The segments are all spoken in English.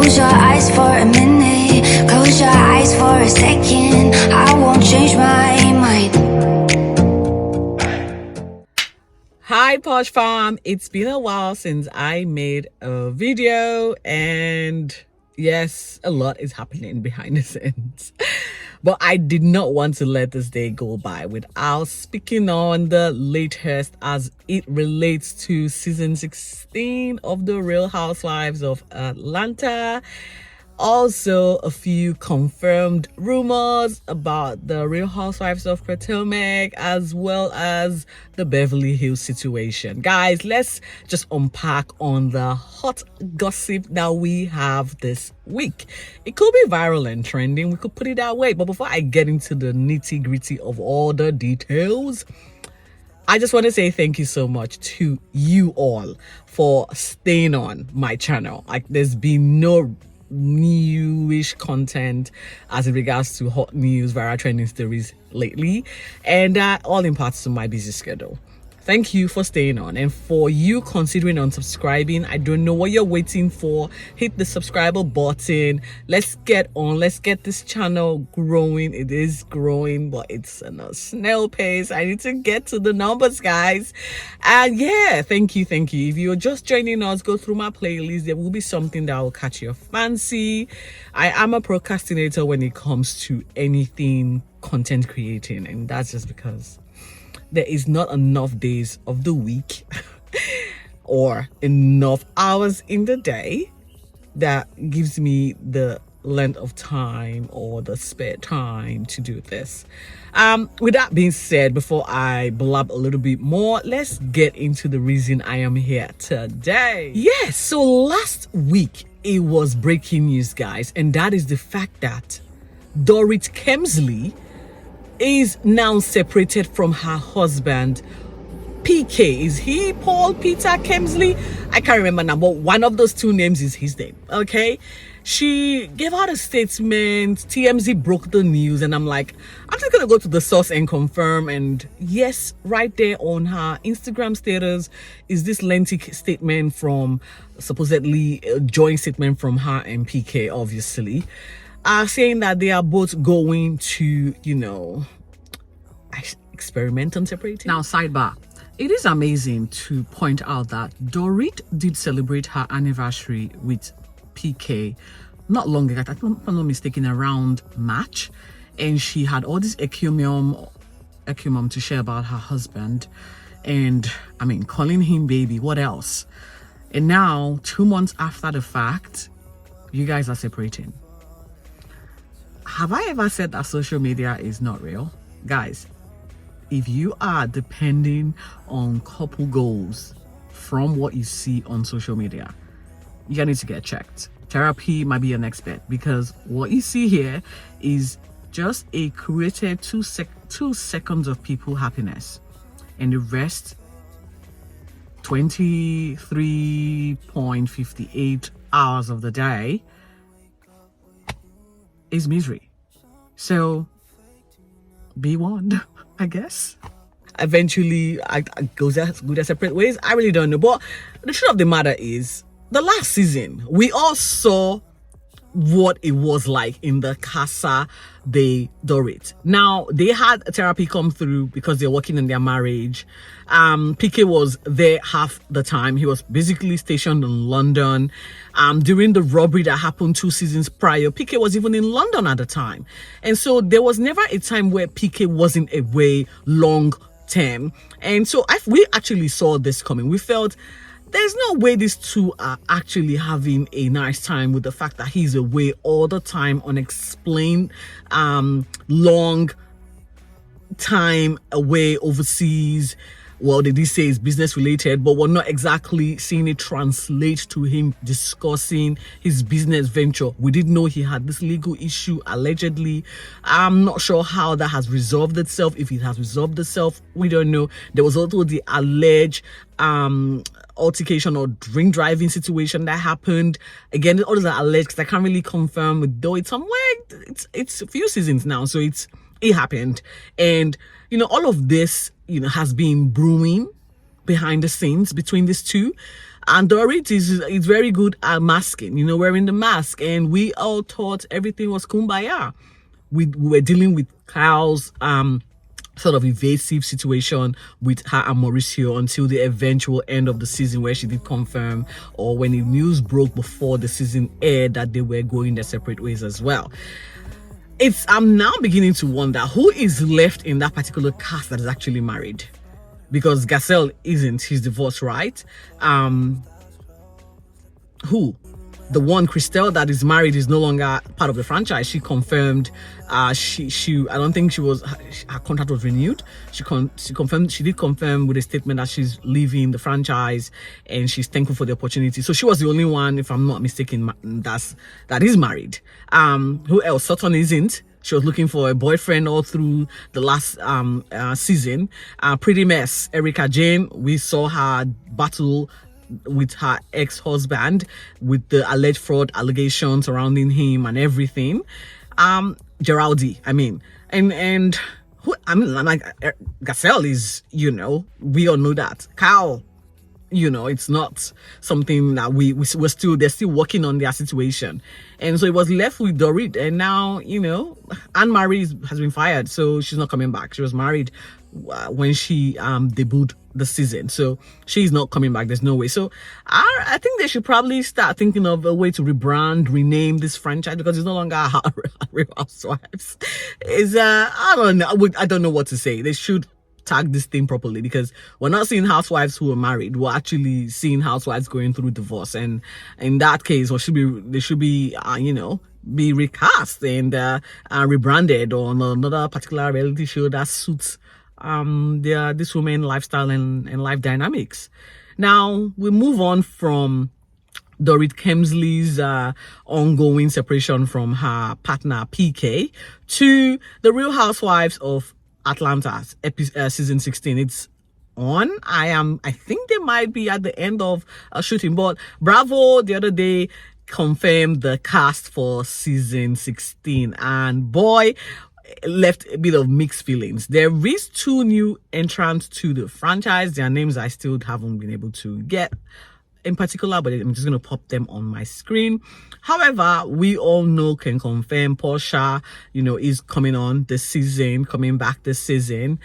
Close your eyes for a minute, close your eyes for a second. I won't change my mind. Hi Posh Fam, it's been a while since I made a video, and yes, a lot is happening behind the scenes. But I did not want to let this day go by without speaking on the latest as it relates to season 16 of the Real Housewives of Atlanta. Also, a few confirmed rumors about the Real Housewives of Potomac, as well as the Beverly Hills situation. Guys, let's just unpack on the hot gossip that we have this week. It could be viral and trending, we could put it that way. But before I get into the nitty-gritty of all the details, I just want to say thank you so much to you all for staying on my channel. Like, there's been no newish content as it regards to hot news, viral trending stories lately, and all in parts to my busy schedule. Thank you for staying on, and for you considering unsubscribing, I don't know what you're waiting for. Hit the subscriber button. Let's get on, let's get this channel growing. It is growing, but it's in a snail pace. I need to get to the numbers, guys. And yeah, thank you. If you're just joining us, go through my playlist. There will be something that will catch your fancy. I am a procrastinator when it comes to anything content creating, and that's just because there is not enough days of the week or enough hours in the day that gives me the length of time or the spare time to do this. With that being said, before I blab a little bit more, let's get into the reason I am here today. Yes, so last week it was breaking news, guys, and that is the fact that Dorit Kemsley is now separated from her husband PK. Is he Paul Peter Kemsley? I can't remember now, but one of those two names is his name. Okay, she gave out a statement. TMZ broke the news, and I'm like, I'm just gonna go to the source and confirm. And yes, right there on her Instagram status is this lengthy statement from supposedly a joint statement from her and PK, obviously, saying that they are both going to, experiment on separating. Now, sidebar, it is amazing to point out that Dorit did celebrate her anniversary with PK not long ago, if I'm not mistaken, around March, and she had all this encomium to share about her husband, and I mean, calling him baby, what else? And now, 2 months after the fact, you guys are separating. Have I ever said that social media is not real? Guys, if you are depending on couple goals from what you see on social media, you need to get checked. Therapy might be an expert, because what you see here is just a created 2 seconds of people happiness, and the rest 23.58 hours of the day is misery. So be warned, I guess. Eventually, I go their separate ways. I really don't know. But the truth of the matter is, the last season, we all saw what it was like in the Casa de Dorit. Now, they had a therapy come through because they're working in their marriage. PK was there half the time. He was basically stationed in London. During the robbery that happened 2 seasons prior, PK was even in London at the time. And so there was never a time where PK wasn't away long term. And so we actually saw this coming. We felt there's no way these two are actually having a nice time with the fact that he's away all the time, unexplained, long time away overseas. Well, they did say it's business related, but we're not exactly seeing it translate to him discussing his business venture. We didn't know he had this legal issue, allegedly. I'm not sure how that has resolved itself. If it has resolved itself, we don't know. There was also the alleged altercation or drink driving situation that happened. Again, all those are alleged because I can't really confirm, though it's somewhere. It's a few seasons now, so it happened. And all of this has been brewing behind the scenes between these two. And Dorit is very good at masking, you know, wearing the mask. And we all thought everything was kumbaya. We were dealing with Kyle's sort of evasive situation with her and Mauricio until the eventual end of the season, where she did confirm, or when the news broke before the season aired, that they were going their separate ways as well. I'm now beginning to wonder who is left in that particular cast that is actually married, because Garcelle isn't, he's divorced, right? Who? The one, Christelle, that is married is no longer part of the franchise. She confirmed she I don't think she was, her contract was renewed. She did confirm with a statement that she's leaving the franchise and she's thankful for the opportunity. So she was the only one, if I'm not mistaken, that is married. Who else? Sutton isn't. She was looking for a boyfriend all through the last season. Pretty mess, Erica Jane, we saw her battle with her ex-husband with the alleged fraud allegations surrounding him and everything. Geraldi, I mean, and who, I mean, like, Garcelle is, you know, we all know that. Kyle, you know, it's not something that they're still working on their situation. And so it was left with Dorit, and now, you know, Anne-Marie has been fired, so she's not coming back. She was married when she debuted the season, so she's not coming back. There's no way. So I think they should probably start thinking of a way to rebrand, rename this franchise, because it's no longer Real Housewives. I don't know what to say. They should tag this thing properly, because we're not seeing housewives who are married. We're actually seeing housewives going through divorce, and in that case, they should be you know, be recast and rebranded on another particular reality show that suits this woman lifestyle and life dynamics. Now we move on from Dorit Kemsley's ongoing separation from her partner PK to the Real Housewives of Atlanta, season 16. It's on. I think they might be at the end of shooting, but Bravo the other day confirmed the cast for season 16, and boy, left a bit of mixed feelings. There is 2 new entrants to the franchise. Their names I still haven't been able to get in particular, but I'm just going to pop them on my screen. However, we all can confirm Portia, you know, is coming back this season.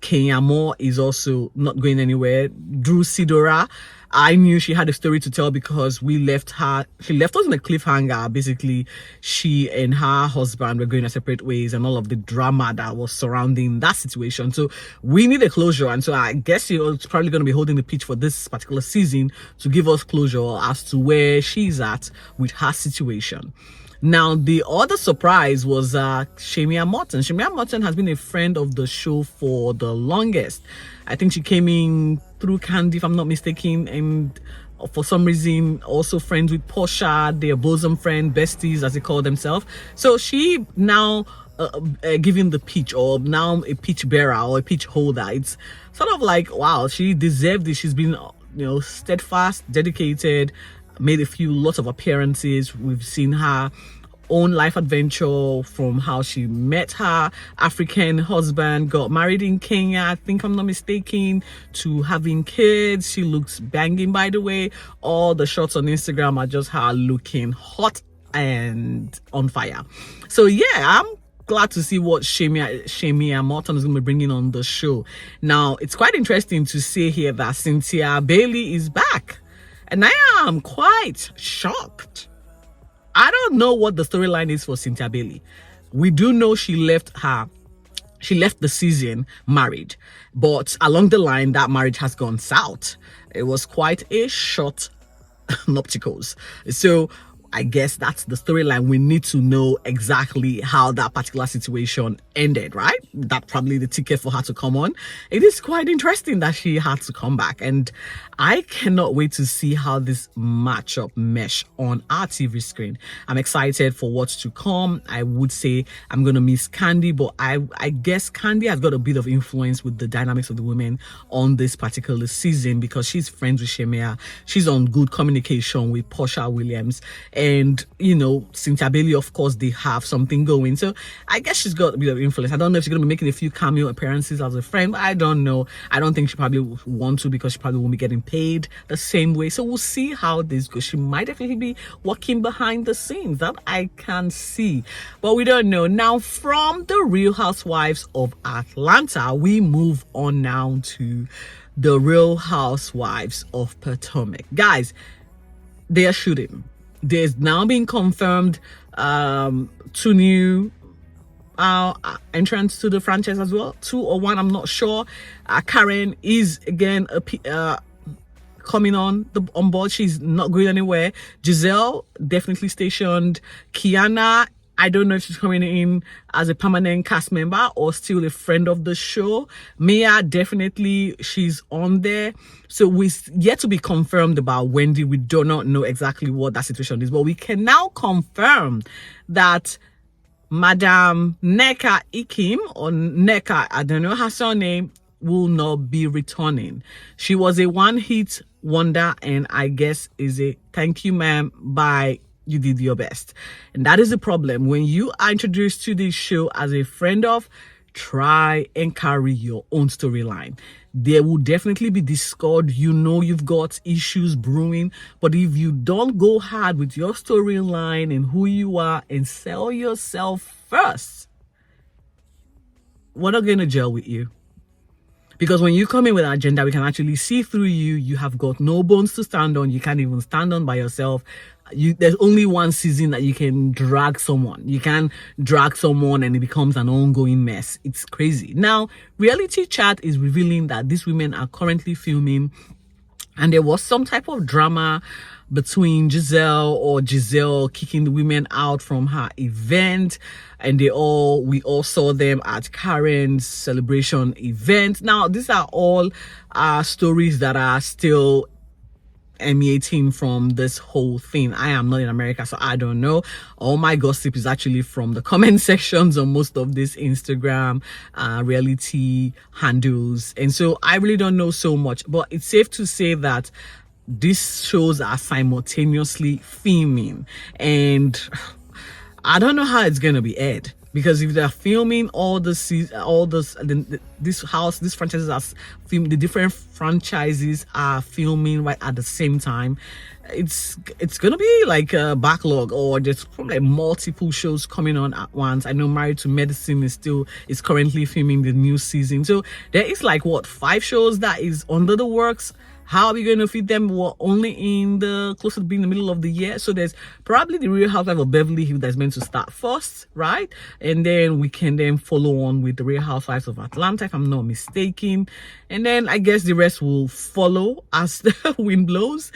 Kenya Moore is also not going anywhere. Drew Sidora, I knew she had a story to tell because she left us in a cliffhanger. Basically, she and her husband were going their separate ways and all of the drama that was surrounding that situation. So we need a closure. And so I guess she's probably going to be holding the pitch for this particular season to give us closure as to where she's at with her situation. Now, the other surprise was Shamia Morton. Shamia Morton has been a friend of the show for the longest. I think she came in through Candy, if I'm not mistaken, and for some reason also friends with Portia, their bosom friend, besties as they call themselves. So she now giving the pitch, or now a pitch bearer or a pitch holder. It's sort of like, wow, she deserved it. She's been, you know, steadfast, dedicated, made lots of appearances. We've seen her own life adventure, from how she met her African husband, got married in Kenya, I think I'm not mistaken, to having kids. She looks banging, by the way. All the shots on Instagram are just her looking hot and on fire. So yeah, I'm glad to see what Shamia Morton is going to be bringing on the show. Now, it's quite interesting to see here that Cynthia Bailey is back, and I am quite shocked. I don't know what the storyline is for Cynthia Bailey. We do know she left the season married, but along the line, that marriage has gone south. It was quite a short nuptials. So I guess that's the storyline. We need to know exactly how that particular situation ended, right? That's probably the ticket for her to come on. It is quite interesting that she had to come back, and I cannot wait to see how this matchup mesh on our TV screen. I'm excited for what's to come. I would say I'm gonna miss Candy, but I guess Candy has got a bit of influence with the dynamics of the women on this particular season, because she's friends with Shamia. She's on good communication with Portia Williams, and Cynthia Bailey, of course, they have something going. So I guess she's got a bit of influence. I don't know if she's gonna be making a few cameo appearances as a friend, but I don't know. I don't think she probably will want to, because she probably won't be getting paid the same way. So we'll see how this goes. She might definitely be working behind the scenes, that I can see, but we don't know. Now, from the Real Housewives of Atlanta, we move on now to the Real Housewives of Potomac. Guys, they are shooting. There's now been confirmed 2 new entrants to the franchise as well, 2 or 1, I'm not sure. Karen is again coming on board. She's not going anywhere. Giselle definitely stationed. Kiana, I don't know if she's coming in as a permanent cast member or still a friend of the show. Mia, definitely, she's on there. So we yet to be confirmed about Wendy. We do not know exactly what that situation is, but we can now confirm that Madam Nneka Ikim, or Nneka, I don't know her surname, will not be returning. She was a one-hit wonder, and I guess is a thank you, ma'am, bye, you did your best. And that is the problem. When you are introduced to this show as a friend of, try and carry your own storyline. There will definitely be discord. You've got issues brewing, but if you don't go hard with your storyline and who you are and sell yourself first, we're not going to gel with you. Because when you come in with an agenda, we can actually see through you. You have got no bones to stand on. You can't even stand on by yourself. There's only one season that you can drag someone. You can drag someone and it becomes an ongoing mess. It's crazy. Now, RealityChat is revealing that these women are currently filming, and there was some type of drama between Giselle kicking the women out from her event, and we all saw them at Karen's celebration event. Now, these are all stories that are still emanating from this whole thing. I am not in America, so I don't know. All my gossip is actually from the comment sections on most of these Instagram reality handles, and so I really don't know so much, but it's safe to say that these shows are simultaneously filming, and I don't know how it's gonna be aired, because if they're filming these franchises are film, the different franchises are filming right at the same time, it's gonna be like a backlog, or there's probably multiple shows coming on at once. I know Married to Medicine is currently filming the new season, so there is like 5 shows that is under the works. How are we going to feed them? We're only close to being the middle of the year. So there's probably the Real Housewives of Beverly Hills that's meant to start first, right? And then we can then follow on with the Real Housewives of Atlanta, if I'm not mistaken. And then I guess the rest will follow as the wind blows.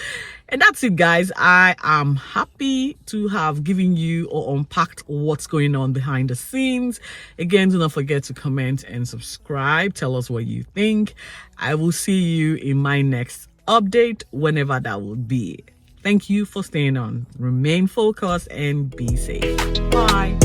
And that's it, guys. I am happy to have given you or unpacked what's going on behind the scenes. Again, do not forget to comment and subscribe. Tell us what you think. I will see you in my next update, whenever that will be. Thank you for staying on. Remain focused and be safe. Bye.